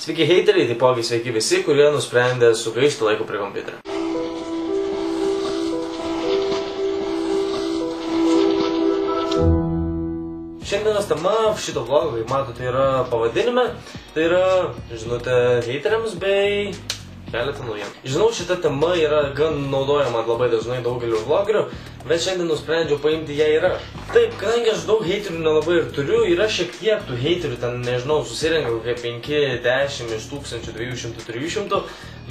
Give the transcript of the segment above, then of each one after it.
Sveiki heiteriai, taipogi sveiki visi, kurie nusprendė sugaišti laiko prie kompiuterio. Šiandienos tema šito vlogo, kaip matote, yra pavadinime. Tai yra žinutė heiteriams bei keletą naujienų. Žinau, šita tema yra gan naudojama labai dažnai daugeliu vlogerių, bet šiandien nusprendžiau paimti ją ir aš. Taip, kadangi aš daug heiterių nelabai ir turiu, yra šiek tiek tų heiterių, ten, nežinau, susirenka kokie 5-10 iš 1200-300,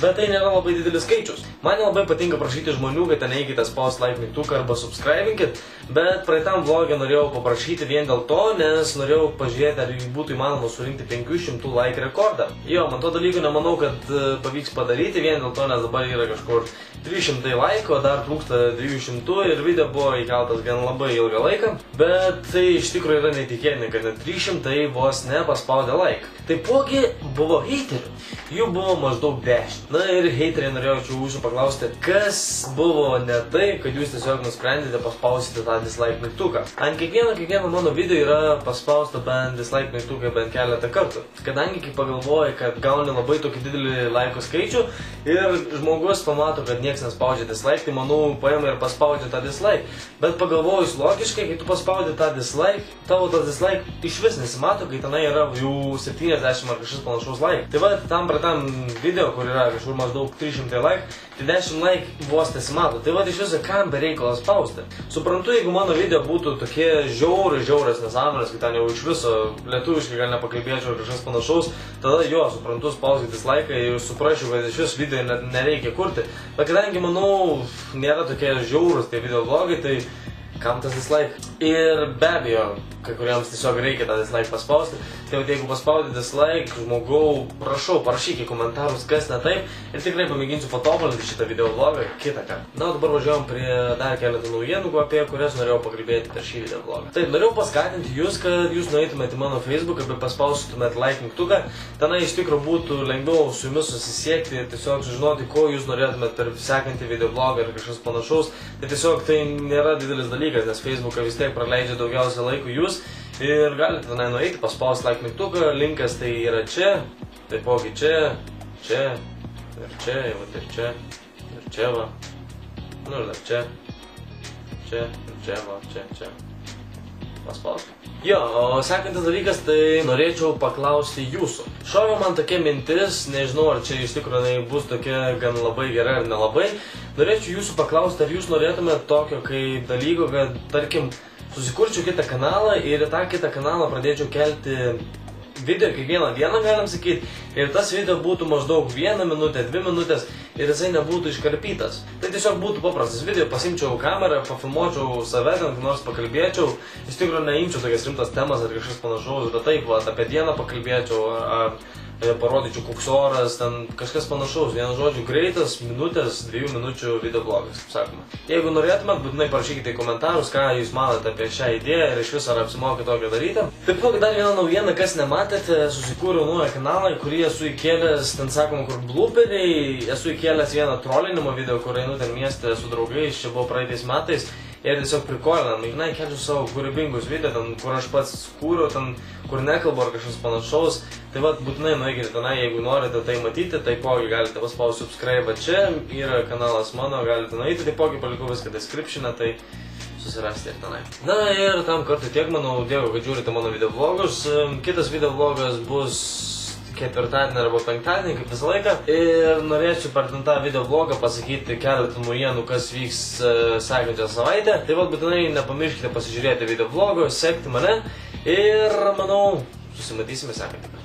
bet tai nėra labai didelis skaičius. Man labai patinka prašyti žmonių, kad ten eikite spaust like mygtuką arba subscribinkit, bet praeitam vlogė norėjau paprašyti vien dėl to, nes norėjau pažiūrėti, ar būtų įmanoma surinkti 500 like rekordą. Jo, man to dalyko nemanau, kad pavyks padaryti vien dėl to, nes dabar yra kažkur 300 like, o dar trūksta 200 ir video buvo įkeltas gan labai ilgą laiką, bet tai iš tikrųjų yra netikėtina, kad net 300 vos nepaspaudė like. Taipogi buvo heiterių, jų buvo maždaug 10. Na ir heiteriai norėjau jūsų paklausti, kas buvo ne tai, kad jūs tiesiog nusprendėte paspausyti tą dislike mygtuką. Ant kiekvieno mano video yra paspausta bent dislike mygtuką bent keletą kartų. Kadangi kai pagalvoji, kad gauni labai tokį didelį like skaičių ir žmogus pamato, kad niekas nespaudžia dislike, tai manau paima ir paspaudžia tą dislike. Bet pagalvojus logiškai, kai tu paspaudži tą dislike, tavo tas dislike iš vis nesimato, kai tenai yra jau 70 ar kažkas panašaus like. Tai va, tam video, kur yra kažkur maždaug 300 like, tai 10 like vos nesimato. Tai va, iš viso kam be reikalo spausti. Suprantu, jeigu mano video būtų tokie žiaurios nesąmonės, kai ten jau iš viso lietuviškai gal nepakalbėčiau ar kažkas panašaus, tada jo, suprantu, spausti dislike ir suprasčiau, kad iš vis video net nereikia kurti. Bet kadangi, manau, nėra tokie žiaurūs tie video vlogai, tai kam tas dislike? Ir be abejo, kai kuriems tiesiog reikia tą dislike paspausti. Tai jeigu paspaudai dislike, žmogau, prašau, parašyk į komentarus, kas ne taip. Ir tikrai pamėginsiu patobulinti šitą video vlogą kitą kartą. Na, o dabar važiuojam prie dar keletą naujienų, apie kurias norėjau pakalbėti per šį video vlogą. Taip, norėjau paskatinti jūs, kad jūs nueitumėte į mano Facebooką bei paspaustytumėte like mygtuką. Tenai iš tikrųjų būtų lengviau su jumis susisiekti ir tiesiog sužinoti, ko jūs norėtumėte per sekantį video vlogą ar kažkas panašaus. Tai tiesiog tai nėra didelis dalykas, nes Facebooką vis tiek praleidžia daugiausia laiko jūs. Ir galite tenai nueiti, paspausti like mygtuką, linkas tai yra čia, taipogi čia, ir čia, ir čia va, nu ir dar čia, ir čia va, čia, paspausti. Jo, o sekantis dalykas, tai norėčiau paklausti jūsų. Šovė man tokia mintis, nežinau, ar čia iš tikrųjų bus tokia gan labai gera ar nelabai. Norėčiau jūsų paklausti, ar jūs norėtumėte tokio kaip dalyko, kad, tarkim, susikurčiau kitą kanalą ir į tą kitą kanalą pradėčiau kelti video kiekvieną dieną, galim sakyti, ir tas video būtų maždaug 1 minutė, 2 minutės ir jisai nebūtų iškarpytas. Tai tiesiog būtų paprastas video, pasimčiau kamerą, pafilmuočiau save, ten nors pakalbėčiau, iš tikrųjų neimčiau tokias rimtas temas ar kažkas panašaus, bet taip, va, apie dieną pakalbėčiau, ar parodyčiau koks oras, ten kažkas panašaus, vienu žodžiu, greitas, minutės, 2 minučių video vlogas, kaip sakoma. Jeigu norėtumėt, būtinai parašykite į komentarus, ką jūs manote apie šią idėją ir iš viso ar apsimoka tokią daryti. Taipogi dar vieną naujieną, kas nematėte, susikūriau naują kanalą, kurį esu įkėlęs, ten sakoma, kur blooperiai, esu įkėlęs vieną trolinimo video, kur einu ten mieste su draugais, čia buvo praeitais metais. Ir tiesiog prikolinam, žinai, kelčiu savo kūrybingus video, ten, kur aš pats kūriau, ten, kur nekalbu ar kažkas panašaus. Tai vat, būtinai nueikite tenai, jeigu norite tai matyti, taipogi galite paspausti subscribe čia, yra kanalas mano, galite nueiti, taipogi palikau viską description'e, tai susirasti ir tenai. Na ir tam kartui tiek, manau, dėkui, kad žiūrite mano video vlogus. Kitas video vlogas bus ketvirtadienį arba penktadienį, kaip visą laiką. Ir norėčiau per tą video vlogą pasakyti keletą naujienų, kas vyks sekančią savaitę. Taip pat būtinai nepamirškite pasižiūrėti video vlogo, sekti mane ir manau, susimatysime sekantį.